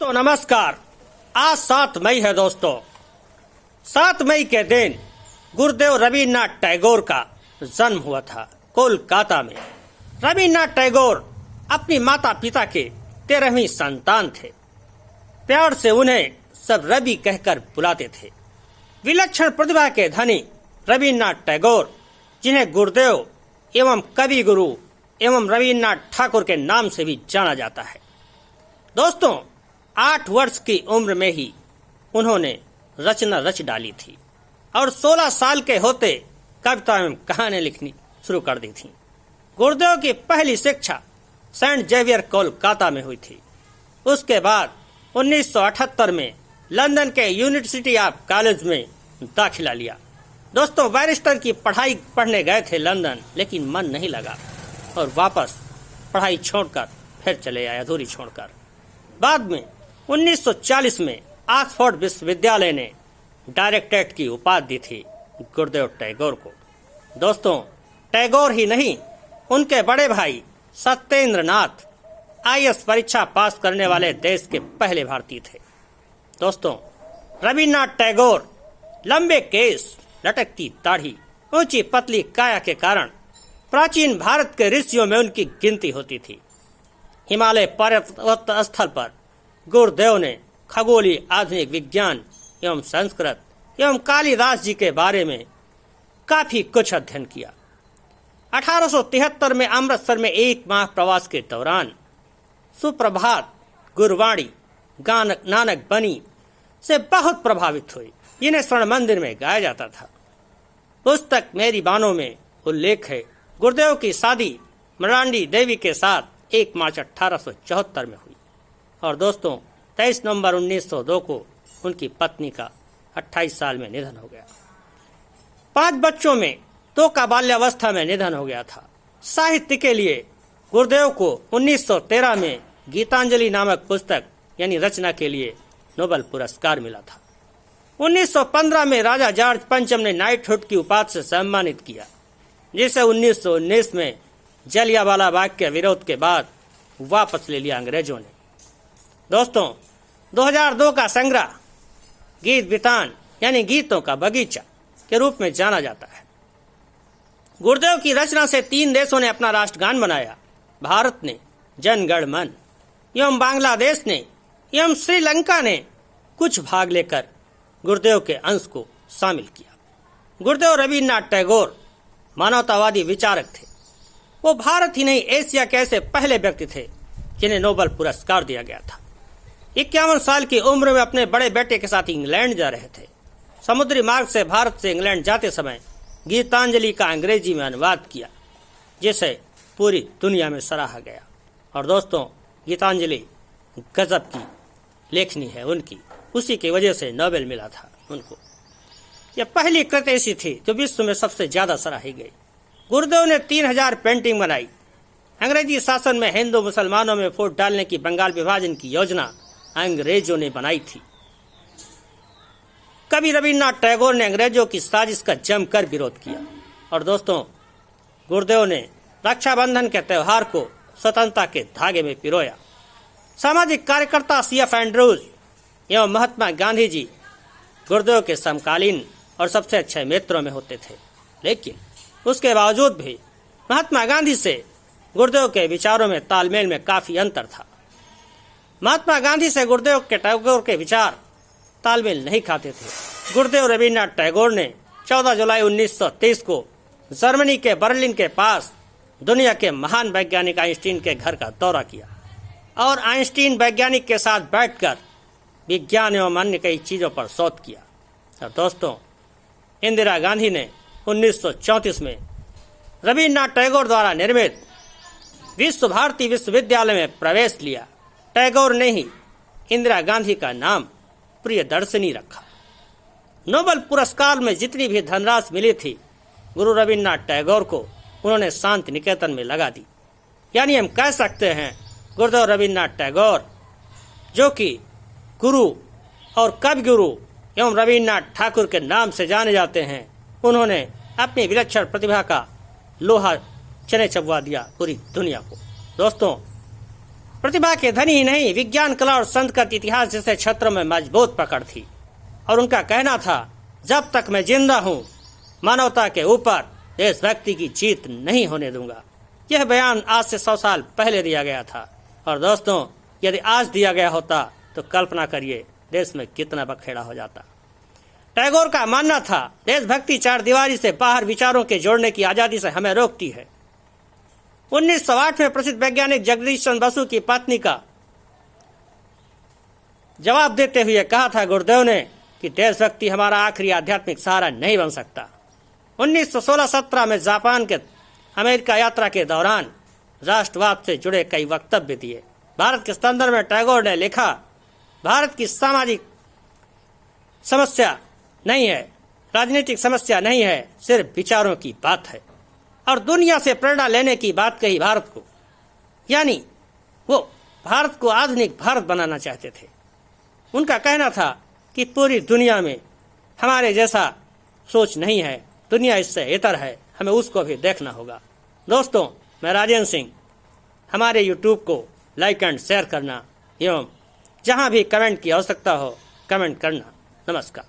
तो नमस्कार। आज 7 मई है दोस्तों। 7 मई के दिन गुरुदेव रविन्द्रनाथ टैगोर का जन्म हुआ था कोलकाता में। रविन्द्रनाथ टैगोर अपनी माता पिता के 13वीं संतान थे। प्यार से उन्हें सब रवि कहकर बुलाते थे। विलक्षण प्रतिभा के धनी रविन्द्रनाथ टैगोर, जिन्हें गुरुदेव एवं कवि गुरु एवं रविन्द्रनाथ ठाकुर के नाम से भी जाना जाता है। दोस्तों, 8 वर्ष की उम्र में ही उन्होंने रचना रच डाली थी और 16 साल के होते कविता एवं कहानियां लिखनी शुरू कर दी थी। गुरुदेव की पहली शिक्षा सेंट जेवियर कोलकाता में हुई थी। उसके बाद 1978 में लंदन के यूनिवर्सिटी ऑफ कॉलेज में दाखिला लिया। दोस्तों, बैरिस्टर की पढ़ाई पढ़ने गए थे लंदन, लेकिन मन नहीं लगा और वापस पढ़ाई छोड़कर फिर चले आए, अधूरी छोड़कर। बाद में 1940 में ऑक्सफोर्ड विश्वविद्यालय ने डायरेक्टरेट की उपाधि दी थी गुरुदेव टैगोर को। दोस्तों, टैगोर ही नहीं, उनके बड़े भाई सत्येंद्र नाथ IAS परीक्षा पास करने वाले देश के पहले भारतीय थे। दोस्तों, रविन्द्रनाथ टैगोर लंबे केस, लटकती दाढ़ी, ऊंची पतली काया के कारण प्राचीन भारत के ऋषियों में उनकी गिनती होती थी। हिमालय पर्वत स्थल पर गुरुदेव ने खगोलीय, आधुनिक विज्ञान एवं संस्कृत एवं कालिदास जी के बारे में काफी कुछ अध्ययन किया। 1873 में अमृतसर में 1 माह प्रवास के दौरान सुप्रभात, गुरवाणी, नानक बनी से बहुत प्रभावित हुई, जिन्हें स्वर्ण मंदिर में गाया जाता था। पुस्तक मेरी बानों में उल्लेख है, गुरुदेव की शादी मरांडी देवी के साथ 1 मार्च 1874 में हुई और दोस्तों 23 नवंबर 1902 को उनकी पत्नी का 28 साल में निधन हो गया। 5 बच्चों में 2 का बाल्यावस्था में निधन हो गया था। साहित्य के लिए गुरुदेव को 1913 में गीतांजलि नामक पुस्तक यानी रचना के लिए नोबेल पुरस्कार मिला था। 1915 में राजा जॉर्ज पंचम ने नाइटहुड की उपाधि से सम्मानित किया, जिसे 1919 में जलियांवाला बाग के विरोध के बाद वापस ले लिया अंग्रेजों ने। दोस्तों, 2002 का संग्रह गीत बितान यानी गीतों का बगीचा के रूप में जाना जाता है। गुरुदेव की रचना से 3 देशों ने अपना राष्ट्रगान बनाया। भारत ने जन गण मन एवं बांग्लादेश ने एवं श्रीलंका ने कुछ भाग लेकर गुरुदेव के अंश को शामिल किया। गुरुदेव रविन्द्रनाथ टैगोर मानवतावादी विचारक थे। वो भारत ही नहीं, एशिया के ऐसे पहले व्यक्ति थे जिन्हें नोबेल पुरस्कार दिया गया था। 51 साल की उम्र में अपने बड़े बेटे के साथ इंग्लैंड जा रहे थे। समुद्री मार्ग से भारत से इंग्लैंड जाते समय गीतांजलि का अंग्रेजी में अनुवाद किया, जिसे पूरी दुनिया में सराहा गया। और दोस्तों, गीतांजलि गजब की लेखनी है उनकी, उसी की वजह से नोबेल मिला था उनको। यह पहली कृत ऐसी थी जो विश्व में सबसे ज्यादा सराही गई। गुरुदेव ने 3000 पेंटिंग बनाई। अंग्रेजी शासन में हिंदू मुसलमानों में फूट डालने की बंगाल विभाजन की योजना अंग्रेजों ने बनाई थी। कवि रविन्द्रनाथ टैगोर ने अंग्रेजों की साजिश का जमकर विरोध किया। और दोस्तों, गुरुदेव ने रक्षाबंधन के त्योहार को स्वतंत्रता के धागे में पिरोया। सामाजिक कार्यकर्ता CF एंड्रूज एवं महात्मा गांधी जी गुरुदेव के समकालीन और सबसे अच्छे मित्रों में होते थे, लेकिन उसके बावजूद भी महात्मा गांधी से गुरुदेव के विचारों में तालमेल में काफी अंतर था। महात्मा गांधी से गुरुदेव के टैगोर के विचार तालमेल नहीं खाते थे। गुरुदेव रविन्द्रनाथ टैगोर ने 14 जुलाई 1923 को जर्मनी के बर्लिन के पास दुनिया के महान वैज्ञानिक आइंस्टीन के घर का दौरा किया और आइंस्टीन वैज्ञानिक के साथ बैठकर विज्ञान एवं अन्य कई चीजों पर शोध किया। और दोस्तों, इंदिरा गांधी ने 1934 में रविन्द्रनाथ टैगोर द्वारा निर्मित विश्व भारती विश्वविद्यालय में प्रवेश लिया। टैगोर ने ही इंदिरा गांधी का नाम प्रियदर्शिनी रखा। नोबेल पुरस्कार में जितनी भी धनराशि मिली थी, गुरु रविन्द्रनाथ टैगोर को उन्होंने शांति निकेतन में लगा दी। यानी हम कह सकते हैं, गुरुदेव रविन्द्रनाथ टैगोर, जो कि गुरु और कवि गुरु एवं रविन्द्रनाथ ठाकुर के नाम से जाने जाते हैं, उन्होंने अपनी विलक्षण प्रतिभा का लोहा चने चबवा दिया पूरी दुनिया को। दोस्तों, प्रतिभा के धनी ही नहीं, विज्ञान, कला और संस्कृत इतिहास जैसे क्षेत्रों में मजबूत पकड़ थी और उनका कहना था, जब तक मैं जिंदा हूं मानवता के ऊपर देशभक्ति की जीत नहीं होने दूंगा। यह बयान आज से 100 साल पहले दिया गया था और दोस्तों, यदि आज दिया गया होता तो कल्पना करिए देश में कितना बखेड़ा हो जाता। टैगोर का मानना था, देशभक्ति चारदीवारी से बाहर विचारों के जोड़ने की आजादी से हमें रोकती है। 1908 में प्रसिद्ध वैज्ञानिक जगदीश चंद्र बसु की पत्नी का जवाब देते हुए कहा था गुरुदेव ने कि देशभक्ति हमारा आखिरी आध्यात्मिक सहारा नहीं बन सकता। 1916-17 में जापान के अमेरिका यात्रा के दौरान राष्ट्रवाद से जुड़े कई वक्तव्य दिए। भारत के संदर्भ में टैगोर ने लिखा, भारत की सामाजिक समस्या नहीं है, राजनीतिक समस्या नहीं है, सिर्फ विचारों की बात है। और दुनिया से प्रेरणा लेने की बात कही भारत को, यानी वो भारत को आधुनिक भारत बनाना चाहते थे। उनका कहना था कि पूरी दुनिया में हमारे जैसा सोच नहीं है, दुनिया इससे इतर है, हमें उसको भी देखना होगा। दोस्तों, मैं राजेंद्र सिंह, हमारे यूट्यूब को लाइक एंड शेयर करना एवं जहां भी कमेंट की आवश्यकता हो कमेंट करना। नमस्कार।